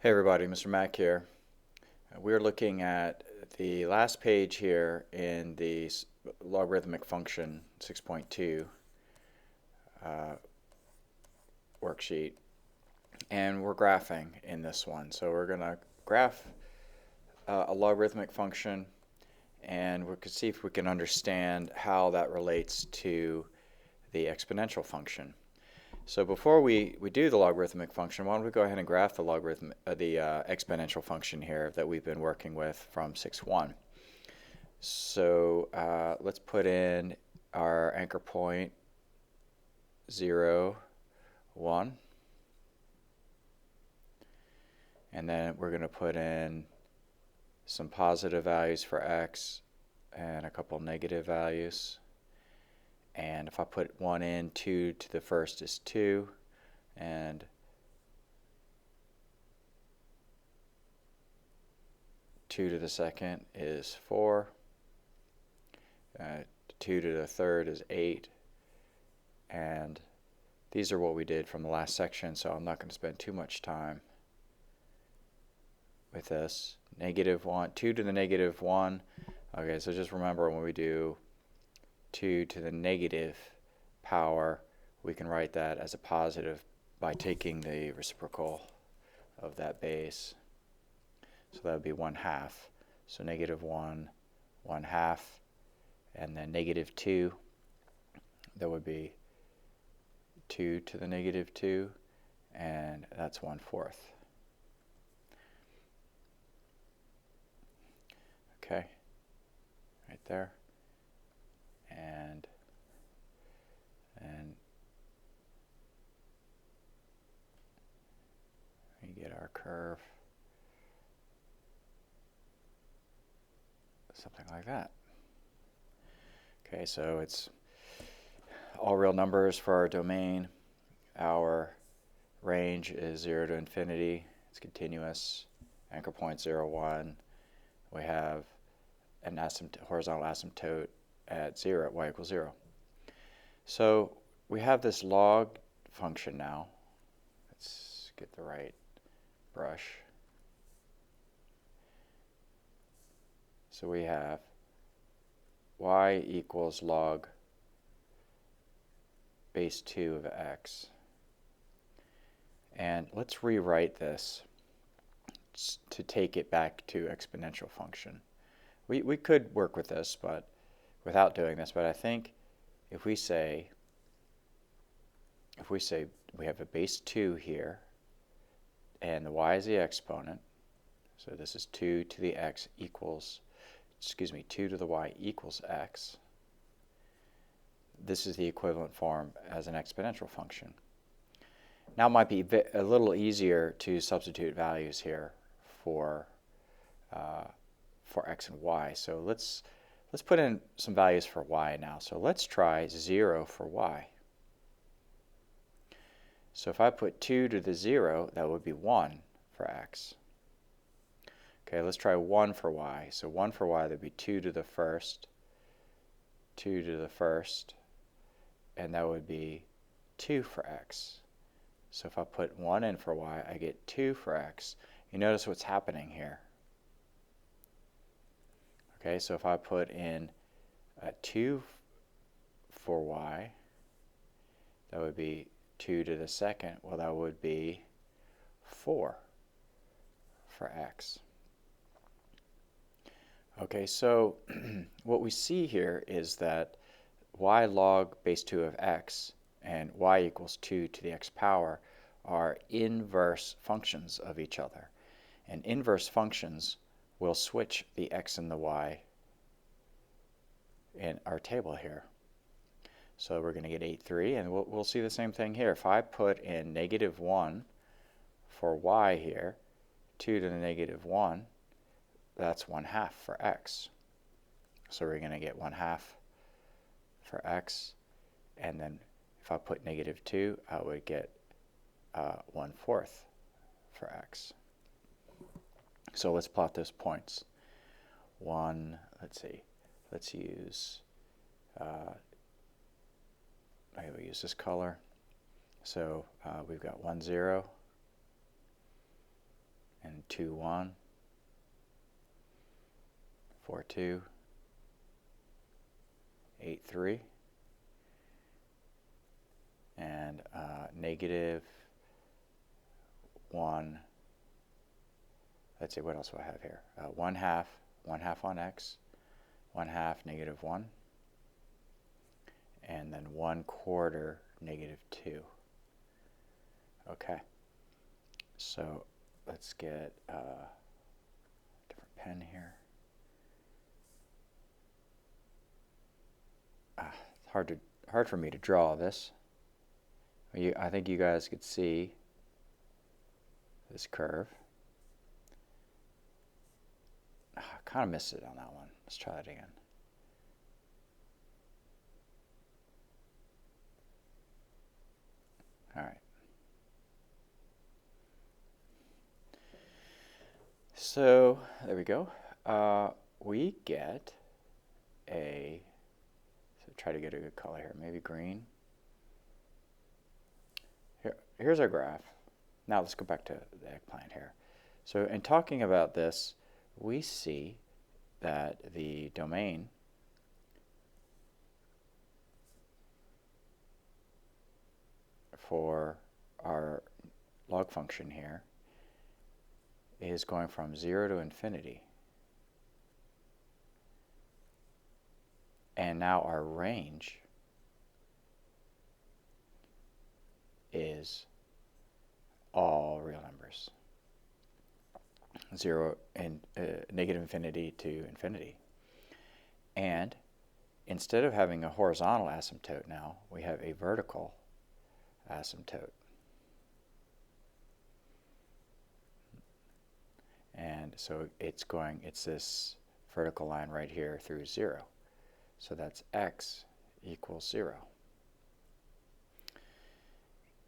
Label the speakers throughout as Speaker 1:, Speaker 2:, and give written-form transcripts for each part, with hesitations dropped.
Speaker 1: Hey everybody, Mr. Mack here. We're looking at the last page here in the logarithmic function 6.2 worksheet, and we're graphing in this one. So we're going to graph a logarithmic function, and we can see if we can understand how that relates to the exponential function. So before we do the logarithmic function, why don't we go ahead and graph the exponential function here that we've been working with from 6.1. So let's put in our anchor point 0, 1, and then we're going to put in some positive values for x and a couple negative values. And if I put 1 in, 2 to the first is 2, and 2 to the second is 4, 2 to the third is 8, and these are what we did from the last section, so I'm not going to spend too much time with this. Negative 1, 2 to the negative 1. Okay, so just remember when we do 2 to the negative power, we can write that as a positive by taking the reciprocal of that base. So that would be 1/2. So negative 1, 1/2, and then negative 2, that would be 2 to the negative 2, and that's 1/4. Okay, right there. And we get our curve, something like that. Okay, so it's all real numbers for our domain. Our range is 0 to infinity. It's continuous. Anchor point 0, 1. We have an horizontal asymptote at 0 at y equals 0. So we have this log function now. Let's get the right brush. So we have y equals log base 2 of x. And let's rewrite this to take it back to exponential function. We could work with this, but without doing this, but I think if we say we have a base 2 here, and the y is the exponent, so this is 2 to the x equals, 2 to the y equals x. This is the equivalent form as an exponential function. Now it might be a little easier to substitute values here for x and y. So let's put in some values for y now. So let's try 0 for y. So if I put 2 to the 0, that would be 1 for x. Okay, let's try 1 for y. So 1 for y, that would be 2 to the first, 2 to the first, and that would be 2 for x. So if I put 1 in for y, I get 2 for x. You notice what's happening here. Okay, so if I put in 2 for y, that would be 2 to the second. Well, that would be 4 for x. Okay, so what we see here is that y log base 2 of x and y equals 2 to the x power are inverse functions of each other. And inverse functions will switch the x and the y in our table here. So we're going to get 8, 3, and we'll see the same thing here. If I put in negative 1 for y here, 2 to the negative 1, that's 1/2 for x. So we're going to get 1/2 for x, and then if I put negative 2, I would get 1/4 for x. So let's plot those points. Let's see, let's use, maybe we'll use this color. So we've got 1, 0, 2, 1, 4, 2, 8, 3, and negative 1. Let's see, what else do I have here? 1 half on x, 1 half negative 1, and then 1/4 negative 2. Okay, so let's get a different pen here. It's hard for me to draw this. I think you guys could see this curve. I kind of missed it on that one. Let's try it again. All right. So there we go. We get a, so try to get a good color here, maybe green. Here's our graph. Now let's go back to the eggplant here. So in talking about this, we see that the domain for our log function here is going from 0 to infinity. And now our range is all real numbers. 0 and negative infinity to infinity. And instead of having a horizontal asymptote now, we have a vertical asymptote. And so it's this vertical line right here through 0. So that's x equals 0.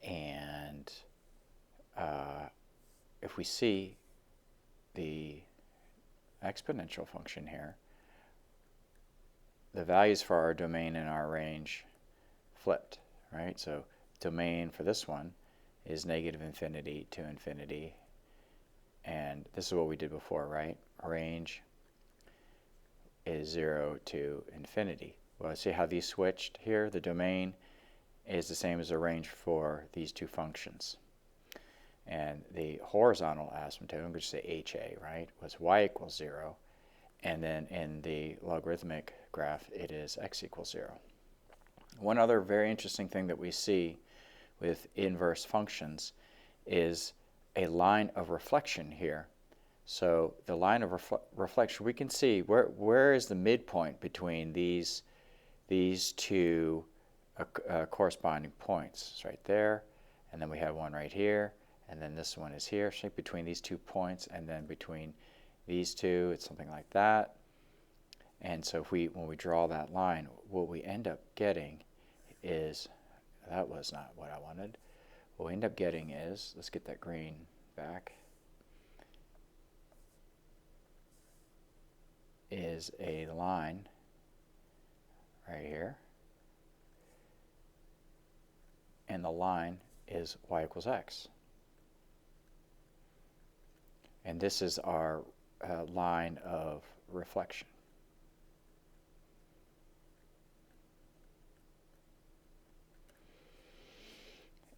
Speaker 1: And if we see the exponential function here, the values for our domain and our range flipped, right? So domain for this one is negative infinity to infinity, and this is what we did before, right? Range is 0 to infinity. Well, see how these switched here? The domain is the same as the range for these two functions. And the horizontal asymptote, I'm going to say HA, right, was y equals 0. And then in the logarithmic graph, it is x equals 0. One other very interesting thing that we see with inverse functions is a line of reflection here. So the line of reflection, we can see where is the midpoint between these two corresponding points. It's right there, and then we have one right here, and then this one is here. So between these 2 points, and then between these two, it's something like that. And so when we draw that line, what we end up getting is, that was not what I wanted. What we end up getting is, let's get that green back, is a line right here. And the line is y equals x. And this is our line of reflection.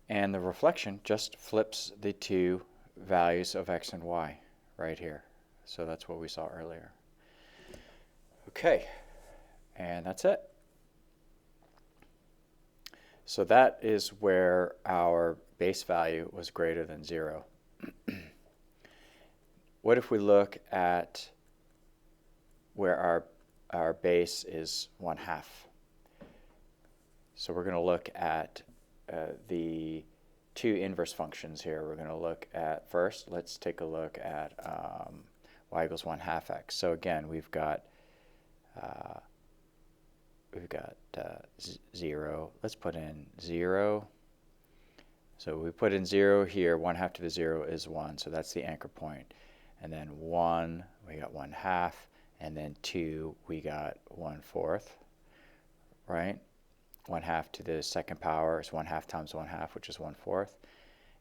Speaker 1: And the reflection just flips the two values of x and y right here. So that's what we saw earlier. Okay, and that's it. So that is where our base value was greater than 0. What if we look at where our base is 1/2? So we're going to look at the two inverse functions here. We're going to look at, first, let's take a look at y equals 1/2 x. So again, we've got 0. Let's put in 0. So we put in 0 here. 1/2 to the 0 is 1. So that's the anchor point. And then 1, we got 1/2. And then 2, we got 1/4. Right? 1/2 to the second power is 1/2 times 1/2, which is 1/4.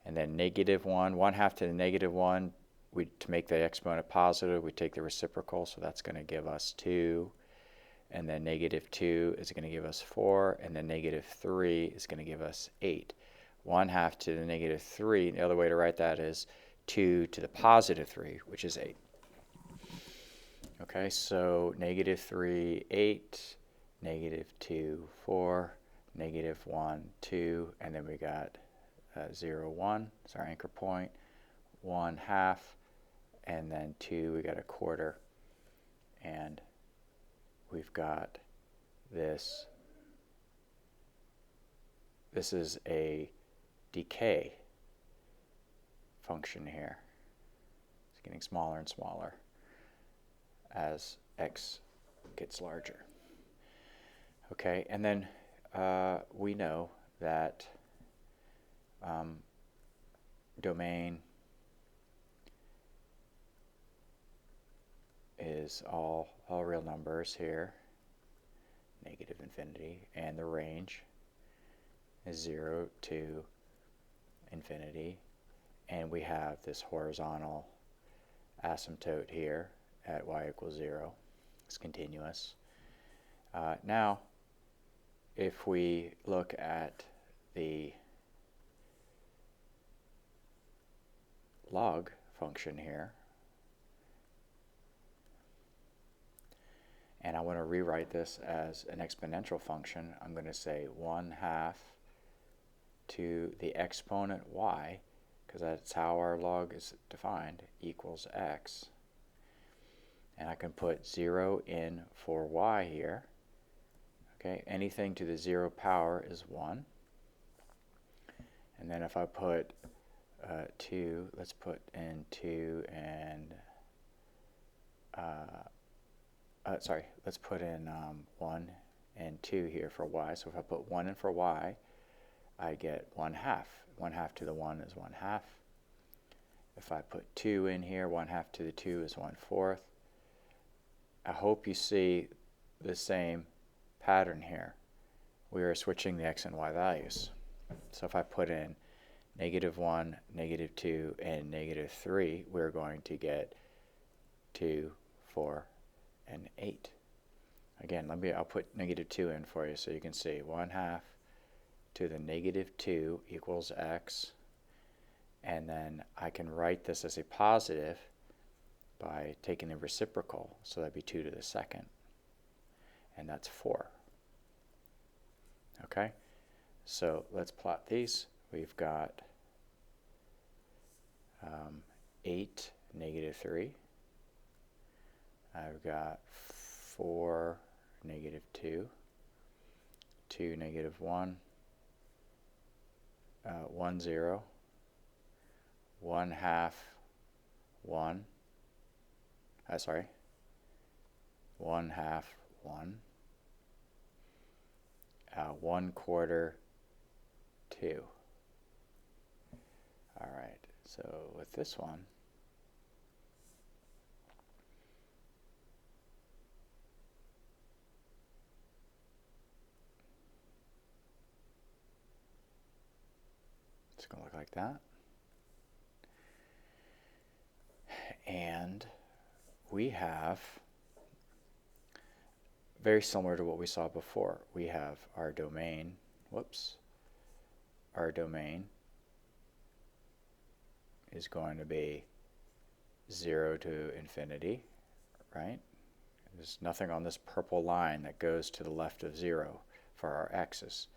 Speaker 1: And then -1, 1/2 to the -1 to make the exponent positive, we take the reciprocal, so that's going to give us 2, and then negative 2 is going to give us 4, and then negative 3 is going to give us 8. 1/2 to the negative 3, the other way to write that is 2 to the positive 3, which is 8. Okay, so negative 3, 8, negative 2, 4, negative 1, 2, and then we got 0, 1 is our anchor point, 1/2, and then 2, we got a quarter, and we've got this. This is a decay function here. It's getting smaller and smaller as x gets larger. Okay, and then we know that domain is all real numbers here, negative infinity, and the range is 0 to infinity, and we have this horizontal asymptote here at y equals 0. It's continuous. Now, if we look at the log function here, and I want to rewrite this as an exponential function, I'm going to say 1/2 to the exponent y, because that's how our log is defined, equals x. And I can put 0 in for y here. Okay, anything to the 0 power is 1. And then if I put 2, let's put in 2 and let's put in 1 and 2 here for y. So if I put 1 in for y, I get 1/2. 1/2 to the 1 is 1/2. If I put 2 in here, 1/2 to the 2 is 1/4. I hope you see the same pattern here. We are switching the x and y values. So if I put in -1, -2, and -3, we're going to get 2, 4, and 8. Again, I'll put -2 in for you so you can see 1/2 to the -2 equals x, and then I can write this as a positive by taking the reciprocal, so that'd be 2 to the 2nd, and that's 4. Okay, so let's plot these. We've got 8, -3. I've got 4, -2, 2, -1, 1, 0, 1/2, 1, 1/2, 1, 1/4, 2. All right, so with this one, it's going to look like that. And we have, very similar to what we saw before, we have our domain, our domain is going to be 0 to infinity, right? There's nothing on this purple line that goes to the left of 0 for our x's.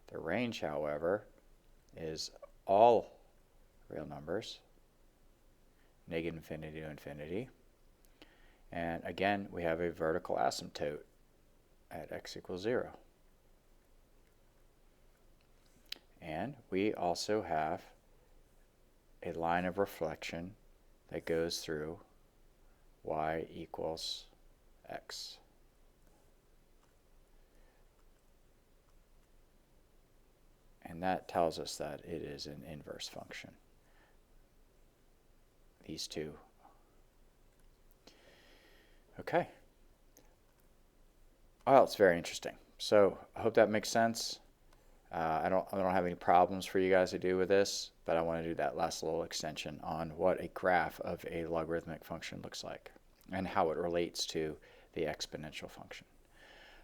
Speaker 1: The range, however, is all real numbers, -infinity to infinity. And again, we have a vertical asymptote at x equals 0. And we also have a line of reflection that goes through y equals x. And that tells us that it is an inverse function. These two. Okay. Well, it's very interesting. So I hope that makes sense. I don't have any problems for you guys to do with this, but I want to do that last little extension on what a graph of a logarithmic function looks like and how it relates to the exponential function.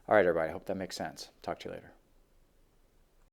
Speaker 1: All right, everybody, I hope that makes sense. Talk to you later.